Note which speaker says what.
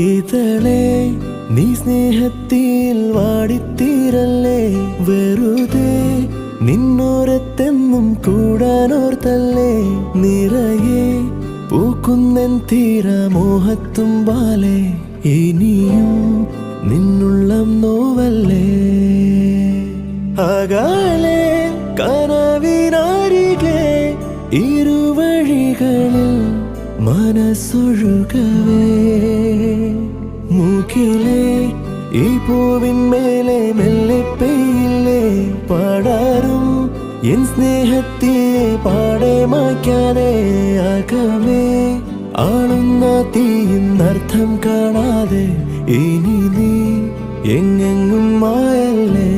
Speaker 1: ഇതളെ നീ സ്നേഹത്തിൽ വാടിത്തീരല്ലേ, വെറുതെ നിന്നോരത്തെന്നും കൂടാനോർത്തല്ലേ. നിറയെ പൂക്കുന്നൻ തീരമോഹത്തുമ്പാലെ, ഇനിയും നിന്നുള്ളം നോവല്ലേ. അകലെ കനവിനരികെ ഇരുവഴികളിൽ മനസ്സൊഴുകവേ, മൂക്കിലെ ഈ പൂവിന്മേലെ മെല്ലെ പെയ്യില്ലേ പാടാറും എൻ സ്നേഹത്തെ പാടെ മായ്ക്കാതെ. അകമേ ആളുന്ന തീയിന്നർത്ഥം കാണാതെ, ഇനി നീ എങ്ങെങ്ങും മായല്ലേ.